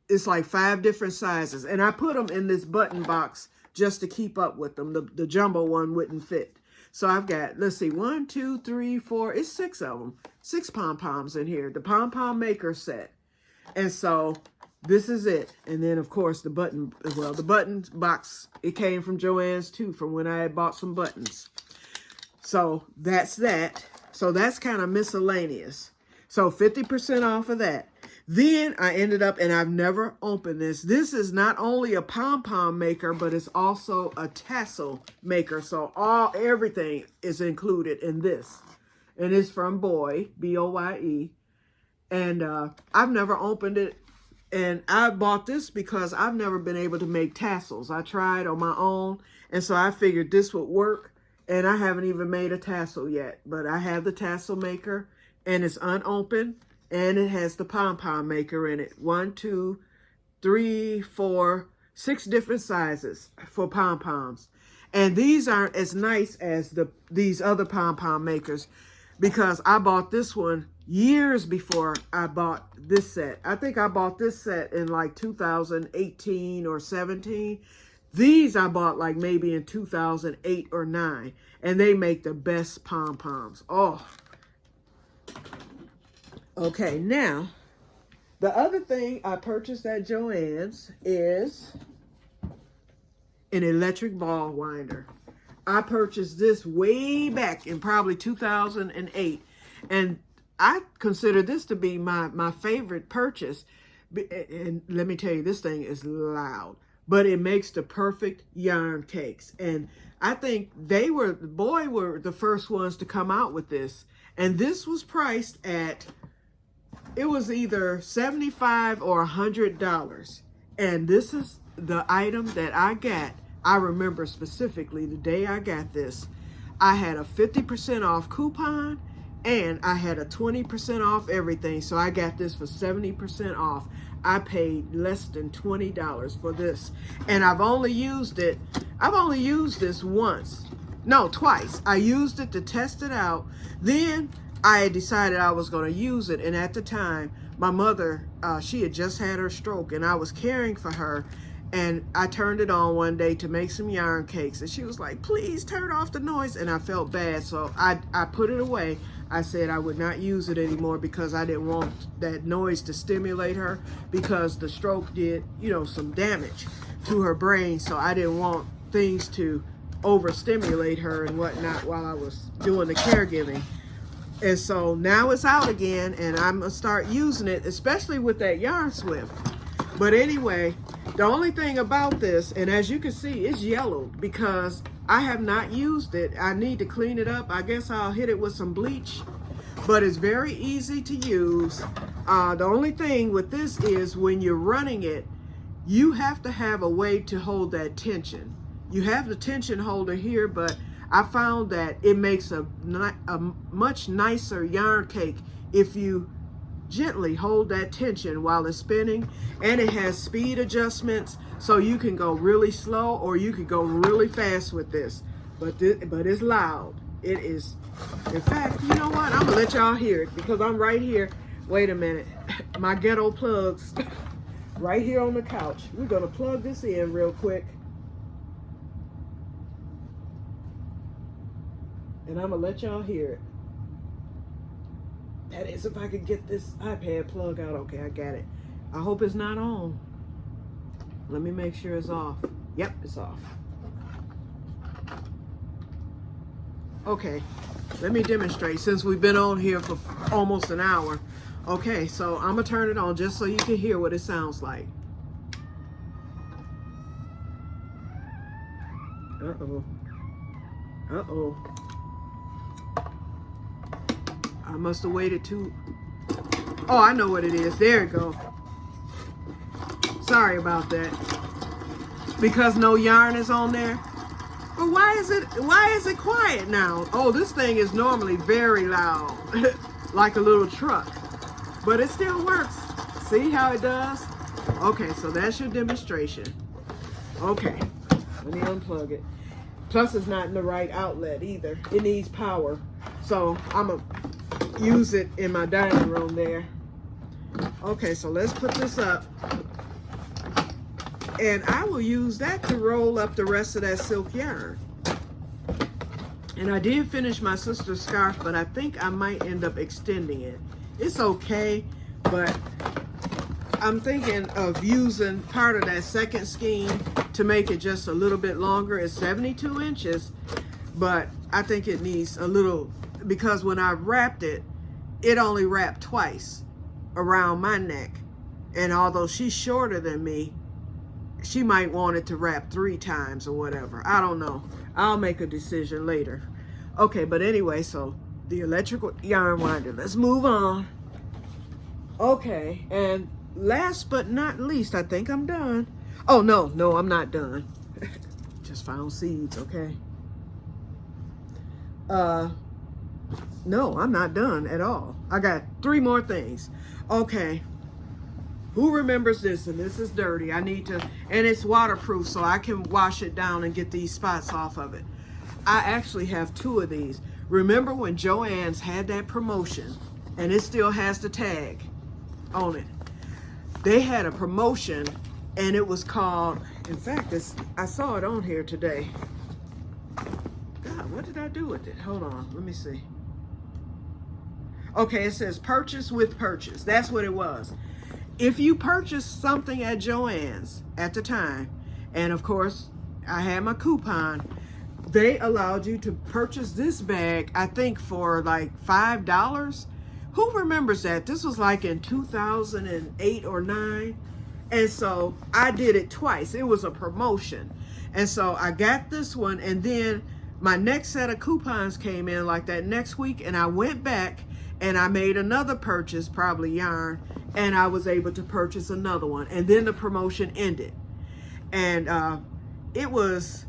it's like 5 different sizes. And I put them in this button box just to keep up with them. The jumbo one wouldn't fit. So I've got, let's see, 1, 2, 3, 4, it's 6 of them. 6 pom-poms in here, the pom-pom maker set. And so this is it. And then, of course, the button box, it came from Joann's too, from when I had bought some buttons. So that's that. So that's kind of miscellaneous. So 50% off of that. Then I ended up, and I've never opened this. This is not only a pom-pom maker, but it's also a tassel maker. So everything is included in this. And it's from Boye, B-O-Y-E. And I've never opened it. And I bought this because I've never been able to make tassels. I tried on my own. And so I figured this would work. And I haven't even made a tassel yet. But I have the tassel maker. And it's unopened. And it has the pom-pom maker in it. 1, 2, 3, 4, 6 different sizes for pom-poms. And these aren't as nice as these other pom-pom makers, because I bought this one years before I bought this set. I think I bought this set in like 2018 or 17. These I bought like maybe in 2008 or 9. And they make the best pom-poms. Oh. Okay, now, the other thing I purchased at Joann's is an electric ball winder. I purchased this way back in probably 2008. And I consider this to be my favorite purchase. And let me tell you, this thing is loud. But it makes the perfect yarn cakes. And I think Boye were the first ones to come out with this. And this was priced at, it was either $75 or $100. And this is the item that I got. I remember specifically the day I got this. I had a 50% off coupon and I had a 20% off everything. So I got this for 70% off. I paid less than $20 for this. And I've only used this once. No, twice. I used it to test it out. Then I had decided I was going to use it. And at the time, my mother, she had just had her stroke and I was caring for her. And I turned it on one day to make some yarn cakes. And she was like, please turn off the noise. And I felt bad. So I put it away. I said I would not use it anymore because I didn't want that noise to stimulate her, because the stroke did, some damage to her brain. So I didn't want things to overstimulate her and whatnot while I was doing the caregiving. And so now it's out again, and I'm going to start using it, especially with that yarn swift. But anyway, the only thing about this, and as you can see, it's yellowed because I have not used it. I need to clean it up. I guess I'll hit it with some bleach, but it's very easy to use. The only thing with this is when you're running it, you have to have a way to hold that tension. You have the tension holder here, but I found that it makes a much nicer yarn cake if you gently hold that tension while it's spinning. And it has speed adjustments, so you can go really slow or you can go really fast with this. But it's loud. It is. In fact, you know what? I'm gonna let y'all hear it because I'm right here. Wait a minute. My ghetto plugs right here on the couch. We're gonna plug this in real quick. And I'm gonna let y'all hear it. That is, if I could get this iPad plug out. Okay, I got it. I hope it's not on. Let me make sure it's off. Yep, it's off. Okay, let me demonstrate since we've been on here for almost an hour. Okay, so I'm gonna turn it on just so you can hear what it sounds like. Uh-oh. Uh-oh. I must have waited too. Oh, I know what it is. There it go. Sorry about that. Because no yarn is on there. But why is it quiet now? Oh, this thing is normally very loud. Like a little truck. But it still works. See how it does? Okay, so that's your demonstration. Okay, let me unplug it. Plus it's not in the right outlet either. It needs power. So I'm gonna use it in my dining room there. Okay, so let's put this up. And I will use that to roll up the rest of that silk yarn. And I did finish my sister's scarf, but I think I might end up extending it. It's okay, but I'm thinking of using part of that second skein to make it just a little bit longer. It's 72 inches, but I think it needs a little, because when I wrapped it, it only wrapped twice around my neck. And although she's shorter than me, she might want it to wrap 3 times or whatever. I don't know. I'll make a decision later. Okay, but anyway, so the electrical yarn winder. Let's move on. Okay, and last but not least, I think I'm done. Oh, no, I'm not done. Just found seeds, okay? No, I'm not done at all. I got 3 more things. Okay. Who remembers this? And this is dirty. I need to, and it's waterproof, so I can wash it down and get these spots off of it. I actually have 2 of these. Remember when Joann's had that promotion, and it still has the tag on it. They had a promotion, and it was called, in fact, I saw it on here today. God, what did I do with it? Hold on, let me see. Okay, it says purchase with purchase. That's what it was. If you purchased something at Joann's at the time, and of course, I had my coupon, they allowed you to purchase this bag, I think for like $5. Who remembers that? This was like in 2008 or 9. And so I did it twice. It was a promotion. And so I got this one, and then my next set of coupons came in like that next week, and I went back and I made another purchase, probably yarn, and I was able to purchase another one. And then the promotion ended. And it was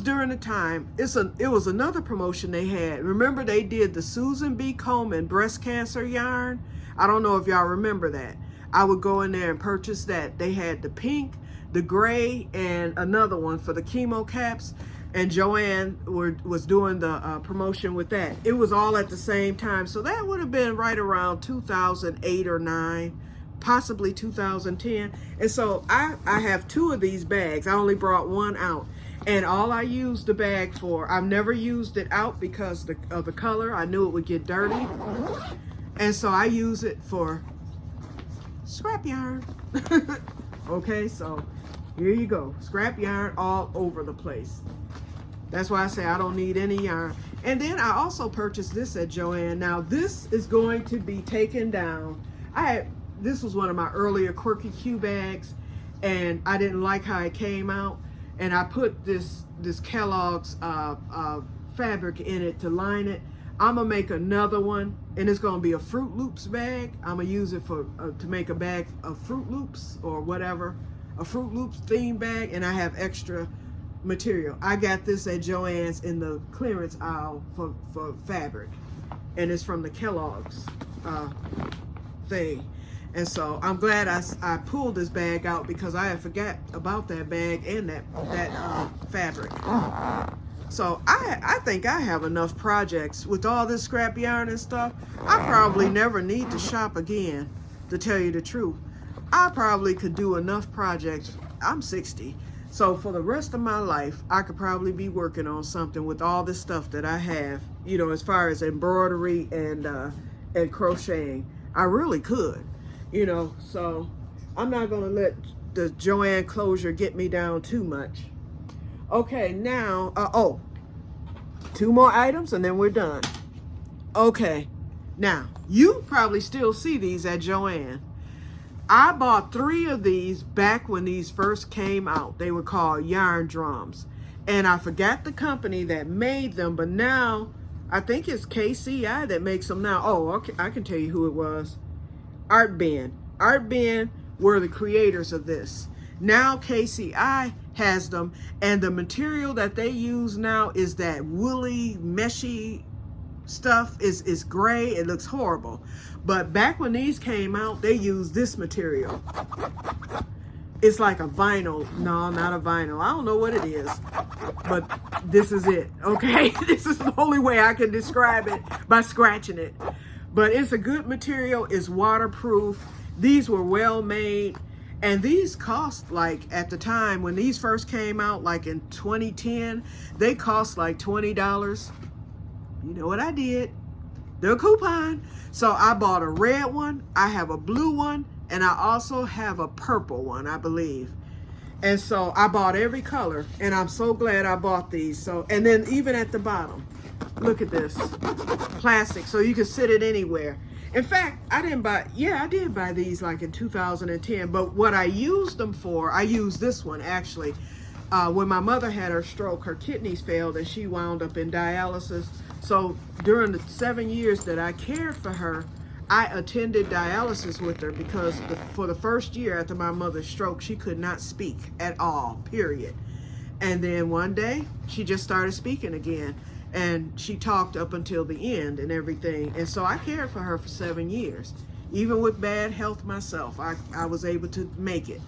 during the time, it was another promotion they had. Remember they did the Susan B. Komen breast cancer yarn? I don't know if y'all remember that. I would go in there and purchase that. They had the pink, the gray, and another one for the chemo caps. And Joann was doing the promotion with that. It was all at the same time. So that would have been right around 2008 or 9, possibly 2010. And so I have 2 of these bags. I only brought 1 out. And all I used the bag for, I've never used it out because of the color. I knew it would get dirty. And so I use it for scrap yarn. Okay, so here you go. Scrap yarn all over the place. That's why I say I don't need any yarn. And then I also purchased this at Joann. Now this is going to be taken down. This was one of my earlier Quirky Q bags, and I didn't like how it came out. And I put this Kellogg's fabric in it to line it. I'm gonna make another one, and it's gonna be a Fruit Loops bag. I'm gonna use it for to make a bag of Fruit Loops or whatever, a Fruit Loops theme bag, and I have extra material. I got this at Joann's in the clearance aisle for fabric, and it's from the Kellogg's thing. And so I'm glad I pulled this bag out because I had forgot about that bag and that fabric. So I think I have enough projects with all this scrap yarn and stuff. I probably never need to shop again, to tell you the truth. I probably could do enough projects. I'm 60. So for the rest of my life, I could probably be working on something with all this stuff that I have, you know, as far as embroidery and crocheting. I really could, you know. So I'm not going to let the Joann closure get me down too much. Okay, now, 2 more items and then we're done. Okay, Now, you probably still see these at Joann. I bought 3 of these back when these first came out. They were called yarn drums. And I forgot the company that made them, but now I think it's KCI that makes them now. Oh, okay, I can tell you who it was. Art Bend. Art Bend were the creators of this. Now KCI has them, and the material that they use now is that woolly, meshy stuff. Is gray. It looks horrible. But back when these came out, they used this material. It's like a vinyl. No, not a vinyl. I don't know what it is, but this is it, okay? This is the only way I can describe it, by scratching it. But it's a good material. It's waterproof. These were well made. And these cost, like, at the time when these first came out, like in 2010, they cost like $20. You know what I did? They're coupon. So I bought a red one, I have a blue one, and I also have a purple one, I believe. And so I bought every color, and I'm so glad I bought these. So, and then even at the bottom, look at this. Plastic, so you can sit it anywhere. In fact, I did buy these like in 2010, but what I used them for, I used this one actually. When my mother had her stroke, her kidneys failed and she wound up in dialysis. So during the 7 years that I cared for her, I attended dialysis with her because for the first year after my mother's stroke, she could not speak at all, period. And then one day, she just started speaking again. And she talked up until the end and everything. And so I cared for her for 7 years. Even with bad health myself, I was able to make it.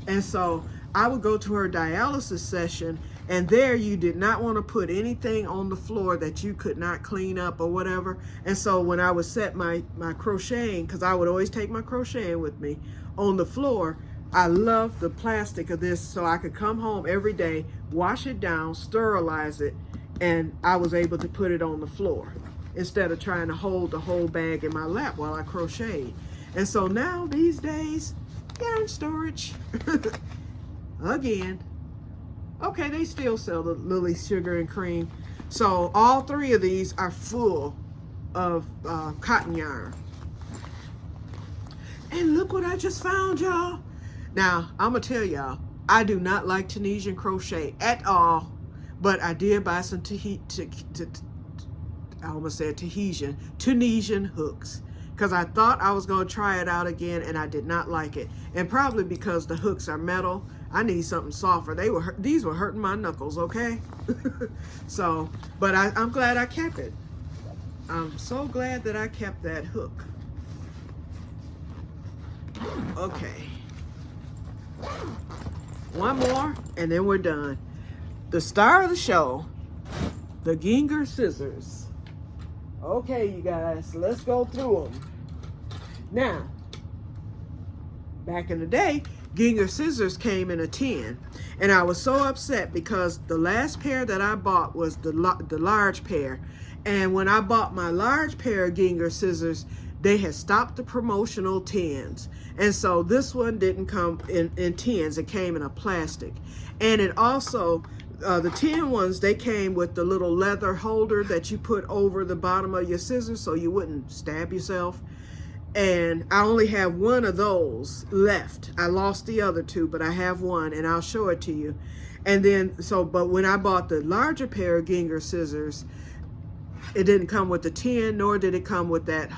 And so I would go to her dialysis session, and there you did not want to put anything on the floor that you could not clean up or whatever. And so when I would set my crocheting, because I would always take my crocheting with me, on the floor, I loved the plastic of this, so I could come home every day, wash it down, sterilize it, and I was able to put it on the floor instead of trying to hold the whole bag in my lap while I crocheted. And so now these days, yarn storage. Again. Okay, they still sell the Lily Sugar and Cream. So all 3 of these are full of cotton yarn. And look what I just found, y'all. Now, I'm going to tell y'all, I do not like Tunisian crochet at all. But I did buy some Tunisian hooks, because I thought I was going to try it out again, and I did not like it. And probably because the hooks are metal, I need something softer. These were hurting my knuckles, okay? So, but I'm glad I kept it. I'm so glad that I kept that hook. Okay. One more, and then we're done. The star of the show, the Gienger scissors. Okay, you guys, let's go through them. Now, back in the day, Gienger scissors came in a tin, and I was so upset because the last pair that I bought was the large pair. And when I bought my large pair of Gienger scissors, they had stopped the promotional tins. And so this one didn't come in tins, it came in a plastic. And it also, the tin ones, they came with the little leather holder that you put over the bottom of your scissors so you wouldn't stab yourself. And I only have one of those left. I lost the other 2, but I have one, and I'll show it to you. And then, but when I bought the larger pair of Gienger scissors, it didn't come with the tin, nor did it come with that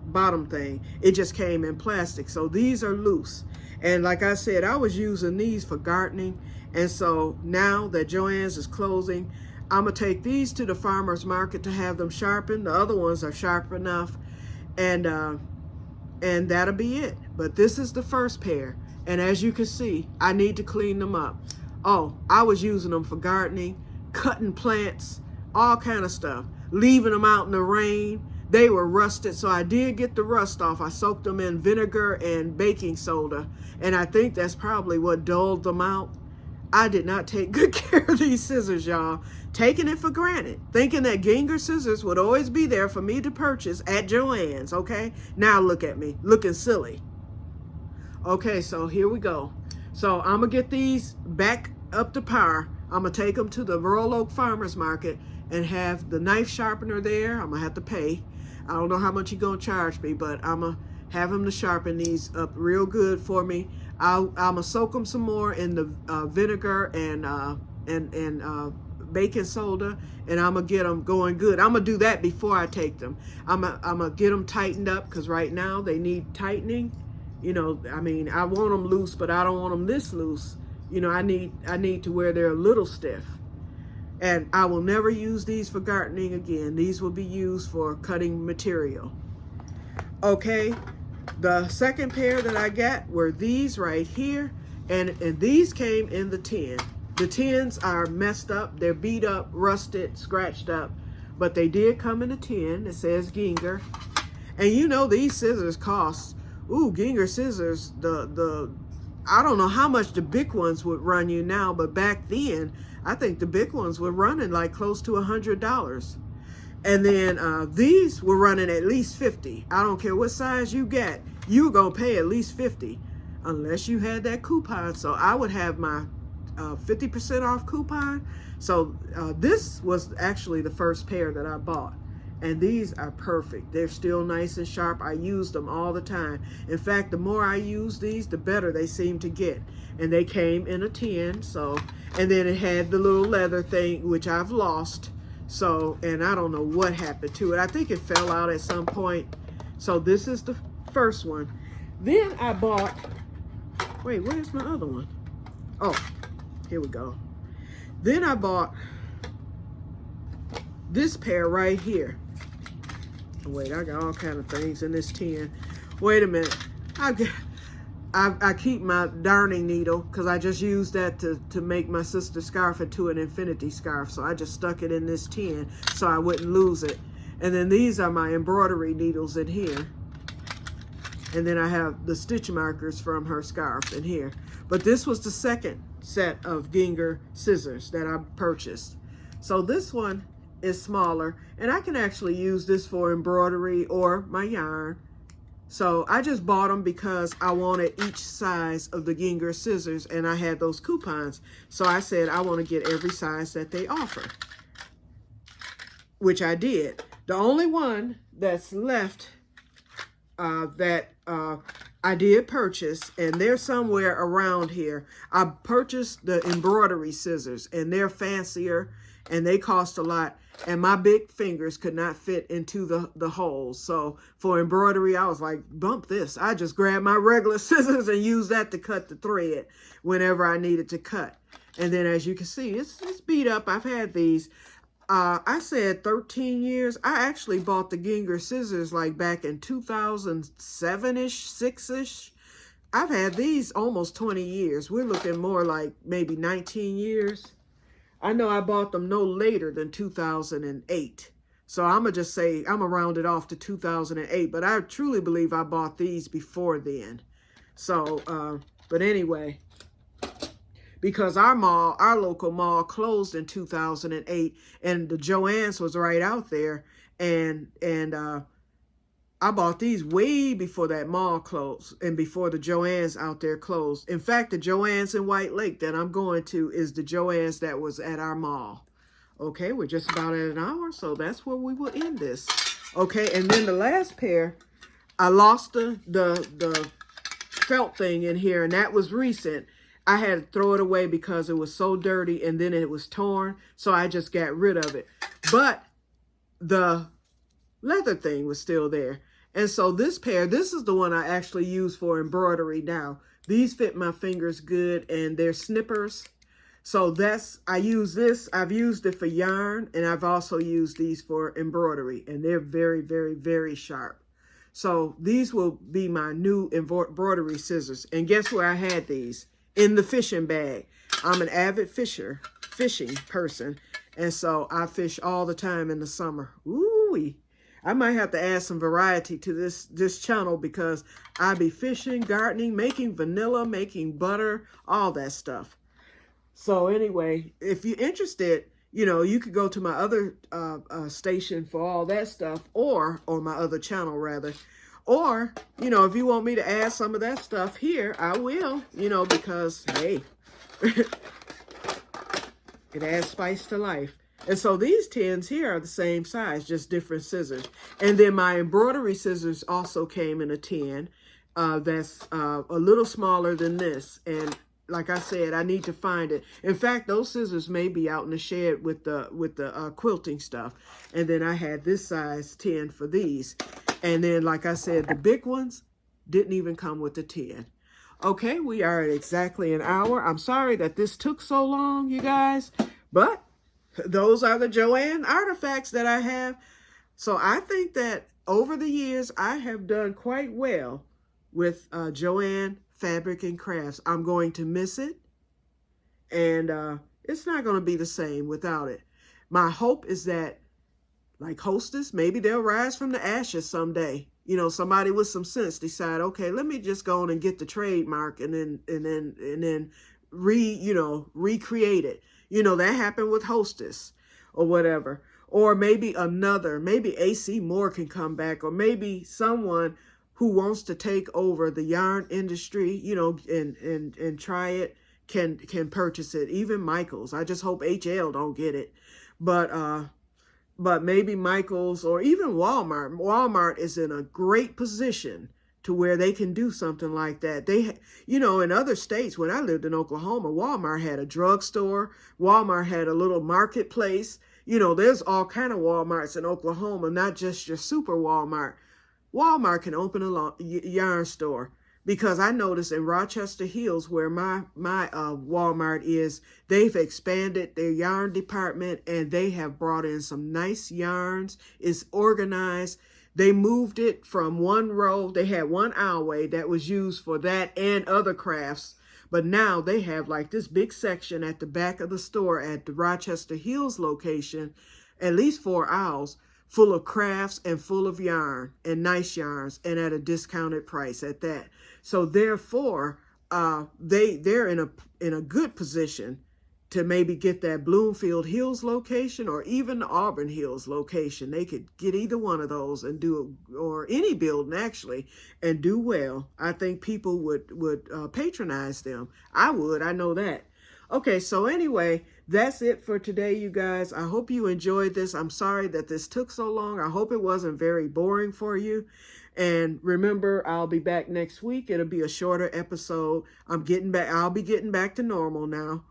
bottom thing. It just came in plastic. So these are loose. And like I said, I was using these for gardening. And so now that Joann's is closing, I'm going to take these to the farmer's market to have them sharpened. The other ones are sharp enough. And that'll be it. But this is the first pair. And as you can see, I need to clean them up. Oh, I was using them for gardening, cutting plants, all kind of stuff, leaving them out in the rain. They were rusted, so I did get the rust off. I soaked them in vinegar and baking soda, and I think that's probably what dulled them out. I did not take good care of these scissors, y'all. Taking it for granted, thinking that Gienger scissors would always be there for me to purchase at Joann's, okay? Now look at me, looking silly. Okay, so here we go. So I'm going to get these back up to par. I'm going to take them to the Royal Oak Farmers Market and have the knife sharpener there. I'm going to have to pay. I don't know how much you're going to charge me, but I'm going to have him to sharpen these up real good for me. I'm going to soak them some more in the vinegar and baking soda, and I'm going to get them going good. I'm going to do that before I take them. I'm going to get them tightened up because right now they need tightening. You know, I mean, I want them loose, but I don't want them this loose. You know, I need to where they're a little stiff. And I will never use these for gardening again. These will be used for cutting material. Okay, the second pair that I got were these right here. And these came in the tin. The tins are messed up. They're beat up, rusted, scratched up. But they did come in a tin. It says Ginger. And you know these scissors cost, Ginger scissors, I don't know how much the big ones would run you now, but back then, I think the big ones were running like close to $100. And then these were running at least $50. I don't care what size you get, you were gonna pay at least $50, unless you had that coupon. So I would have my 50% off coupon. So this was actually the first pair that I bought. And these are perfect. They're still nice and sharp. I use them all the time. In fact, the more I use these, the better they seem to get. And they came in a tin, so, and then it had the little leather thing, which I've lost. So, and I don't know what happened to it. I think it fell out at some point. So this is the first one. Then I bought, wait, where's my other one? Oh, here we go. Then I bought this pair right here. Wait, I got all kind of things in this tin. Wait a minute. I keep my darning needle because I just used that to make my sister's scarf into an infinity scarf. So I just stuck it in this tin so I wouldn't lose it. And then these are my embroidery needles in here. And then I have the stitch markers from her scarf in here. But this was the second set of Ginger scissors that I purchased. So this one is smaller, and I can actually use this for embroidery or my yarn. So I just bought them because I wanted each size of the Ginger scissors, and I had those coupons. So I said I want to get every size that they offer, which I did. The only one that's left that I did purchase, and they're somewhere around here. I purchased the embroidery scissors, and they're fancier, and they cost a lot. And my big fingers could not fit into the holes. So for embroidery, I was like, bump this. I just grabbed my regular scissors and used that to cut the thread whenever I needed to cut. And then as you can see, it's beat up. I've had these. I said 13 years. I actually bought the Ginger scissors like back in 2007-ish, 6-ish. I've had these almost 20 years. We're looking more like maybe 19 years. I know I bought them no later than 2008. So I'm going to just say, I'm going to round it off to 2008. But I truly believe I bought these before then. So, but anyway, because our local mall closed in 2008. And the Joann's was right out there. And I bought these way before that mall closed and before the Joann's out there closed. In fact, the Joann's in White Lake that I'm going to is the Joann's that was at our mall. Okay, we're just about at an hour, so that's where we will end this. Okay, and then the last pair, I lost the felt thing in here, and that was recent. I had to throw it away because it was so dirty, and then it was torn, so I just got rid of it. But the leather thing was still there. And so this pair, this is the one I actually use for embroidery now. These fit my fingers good, and they're snippers. So I use this. I've used it for yarn, and I've also used these for embroidery, and they're very, very, very sharp. So these will be my new embroidery scissors. And guess where I had these? In the fishing bag. I'm an avid fishing person, and so I fish all the time in the summer. Ooh-wee. I might have to add some variety to this channel because I be fishing, gardening, making vanilla, making butter, all that stuff. So anyway, if you're interested, you know, you could go to my other station for all that stuff, or my other channel rather. Or, you know, if you want me to add some of that stuff here, I will, you know, because, hey, it adds spice to life. And so these tins here are the same size, just different scissors. And then my embroidery scissors also came in a tin that's a little smaller than this. And like I said, I need to find it. In fact, those scissors may be out in the shed with the quilting stuff. And then I had this size tin for these. And then, like I said, the big ones didn't even come with the tin. Okay, we are at exactly an hour. I'm sorry that this took so long, you guys, but those are the Joann artifacts that I have. So I think that over the years, I have done quite well with Joann Fabric and Crafts. I'm going to miss it, and it's not going to be the same without it. My hope is that, like Hostess, maybe they'll rise from the ashes someday. You know, somebody with some sense decide, okay, let me just go on and get the trademark and then recreate it. You know, that happened with Hostess or whatever. Or maybe maybe AC Moore can come back, or maybe someone who wants to take over the yarn industry, you know, and try it can purchase it. Even Michaels. I just hope HL don't get it. But maybe Michaels or even Walmart. Walmart is in a great position to where they can do something like that. They, you know, in other states, when I lived in Oklahoma, Walmart had a drugstore. Walmart had a little marketplace. You know, there's all kind of Walmarts in Oklahoma, not just your super Walmart. Walmart can open a yarn store. Because I noticed in Rochester Hills, where my Walmart is, they've expanded their yarn department and they have brought in some nice yarns. It's organized. They moved it from one row. They had one aisleway that was used for that and other crafts. But now they have like this big section at the back of the store at the Rochester Hills location, at least 4 aisles, full of crafts and full of yarn and nice yarns and at a discounted price at that. So therefore, they're in a good position to maybe get that Bloomfield Hills location or even the Auburn Hills location. They could get either one of those and do, or any building actually, and do well. I think people would patronize them. I would, I know that. Okay, so anyway, that's it for today, you guys. I hope you enjoyed this. I'm sorry that this took so long. I hope it wasn't very boring for you. And remember, I'll be back next week. It'll be a shorter episode. I'll be getting back to normal now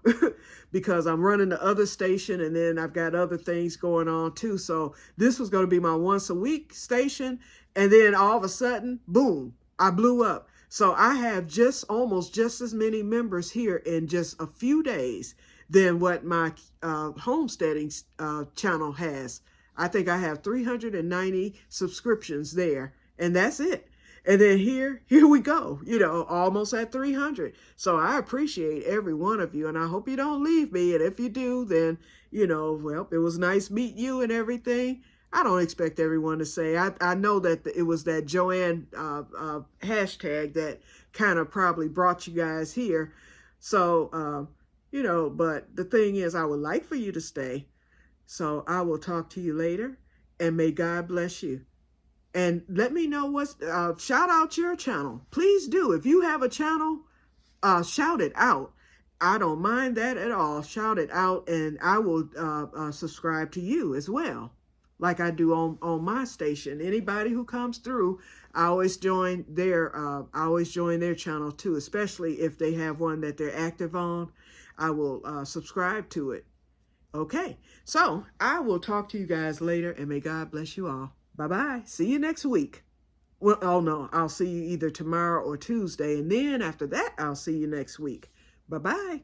because I'm running the other station and then I've got other things going on too. So this was going to be my once a week station. And then all of a sudden, boom, I blew up. So I have almost just as many members here in just a few days than what my homesteading channel has. I think I have 390 subscriptions there. And that's it. And then here we go, you know, almost at 300. So I appreciate every one of you. And I hope you don't leave me. And if you do, then, you know, well, it was nice meeting you and everything. I don't expect everyone to say. I know that it was that Joann hashtag that kind of probably brought you guys here. So, you know, but the thing is, I would like for you to stay. So I will talk to you later. And may God bless you. And let me know shout out your channel. Please do. If you have a channel, shout it out. I don't mind that at all. Shout it out and I will subscribe to you as well. Like I do on my station. Anybody who comes through, I always join their channel too, especially if they have one that they're active on. I will subscribe to it. Okay, so I will talk to you guys later and may God bless you all. Bye-bye. See you next week. Well, oh no, I'll see you either tomorrow or Tuesday. And then after that, I'll see you next week. Bye-bye.